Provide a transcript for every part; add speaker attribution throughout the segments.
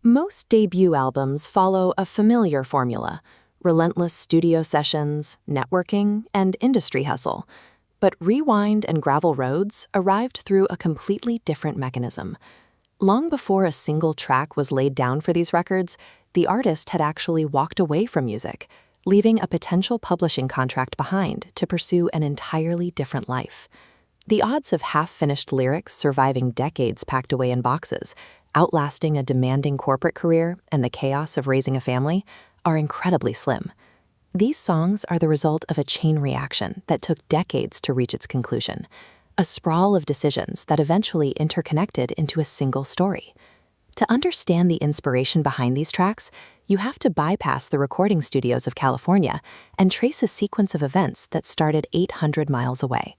Speaker 1: Most debut albums follow a familiar formula: relentless studio sessions, networking, and industry hustle. But Rewind and Gravel Roads arrived through a completely different mechanism. Long before a single track was laid down for these records, the artist had actually walked away from music, leaving a potential publishing contract behind to pursue an entirely different life. The odds of half-finished lyrics surviving decades packed away in boxes, outlasting a demanding corporate career and the chaos of raising a family, are incredibly slim. These songs are the result of a chain reaction that took decades to reach its conclusion, a sprawl of decisions that eventually interconnected into a single story. To understand the inspiration behind these tracks, you have to bypass the recording studios of California and trace a sequence of events that started 800 miles away.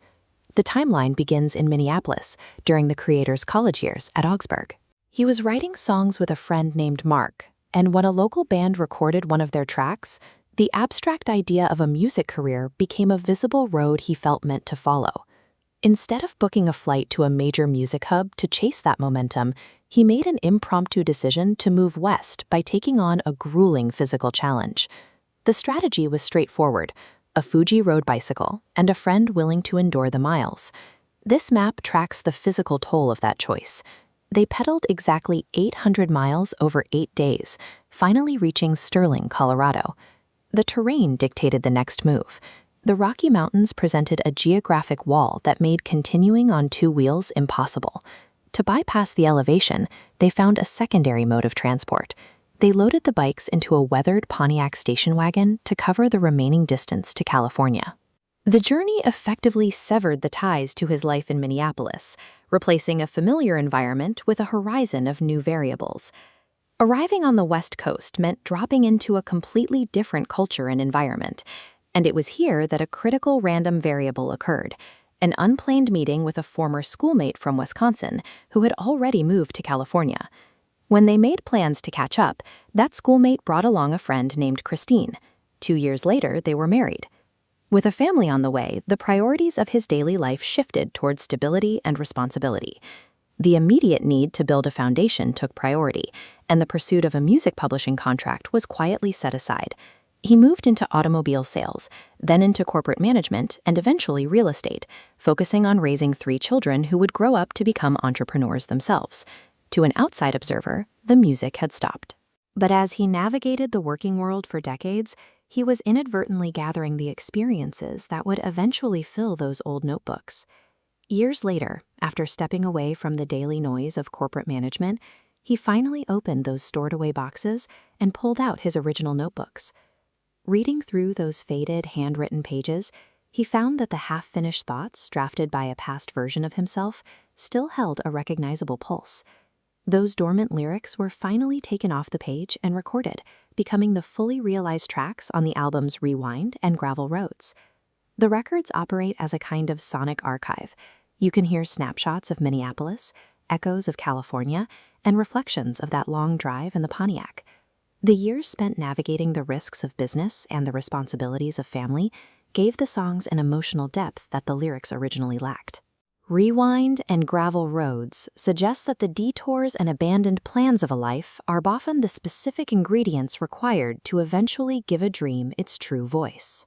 Speaker 1: The timeline begins in Minneapolis during the creator's college years at Augsburg. He was writing songs with a friend named Mark, and when a local band recorded one of their tracks, the abstract idea of a music career became a visible road he felt meant to follow. Instead of booking a flight to a major music hub to chase that momentum, he made an impromptu decision to move west by taking on a grueling physical challenge. The strategy was straightforward: a Fuji road bicycle and a friend willing to endure the miles. This map tracks the physical toll of that choice. They pedaled exactly 800 miles over 8 days, finally reaching Sterling, Colorado. The terrain dictated the next move. The Rocky Mountains presented a geographic wall that made continuing on 2 wheels impossible. To bypass the elevation, they found a secondary mode of transport. They loaded the bikes into a weathered Pontiac station wagon to cover the remaining distance to California. The journey effectively severed the ties to his life in Minneapolis, replacing a familiar environment with a horizon of new variables. Arriving on the West Coast meant dropping into a completely different culture and environment, and it was here that a critical random variable occurred: an unplanned meeting with a former schoolmate from Wisconsin who had already moved to California. When they made plans to catch up, that schoolmate brought along a friend named Christine. 2 years later, they were married. With a family on the way, the priorities of his daily life shifted towards stability and responsibility. The immediate need to build a foundation took priority, and the pursuit of a music publishing contract was quietly set aside. He moved into automobile sales, then into corporate management, and eventually real estate, focusing on raising 3 children who would grow up to become entrepreneurs themselves. To an outside observer, the music had stopped. But as he navigated the working world for decades, he was inadvertently gathering the experiences that would eventually fill those old notebooks. Years later, after stepping away from the daily noise of corporate management, he finally opened those stored-away boxes and pulled out his original notebooks. Reading through those faded, handwritten pages, he found that the half-finished thoughts drafted by a past version of himself still held a recognizable pulse. Those dormant lyrics were finally taken off the page and recorded, becoming the fully realized tracks on the albums Rewind and Gravel Roads. The records operate as a kind of sonic archive. You can hear snapshots of Minneapolis, echoes of California, and reflections of that long drive in the Pontiac. The years spent navigating the risks of business and the responsibilities of family gave the songs an emotional depth that the lyrics originally lacked. Rewind and Gravel Roads suggest that the detours and abandoned plans of a life are often the specific ingredients required to eventually give a dream its true voice.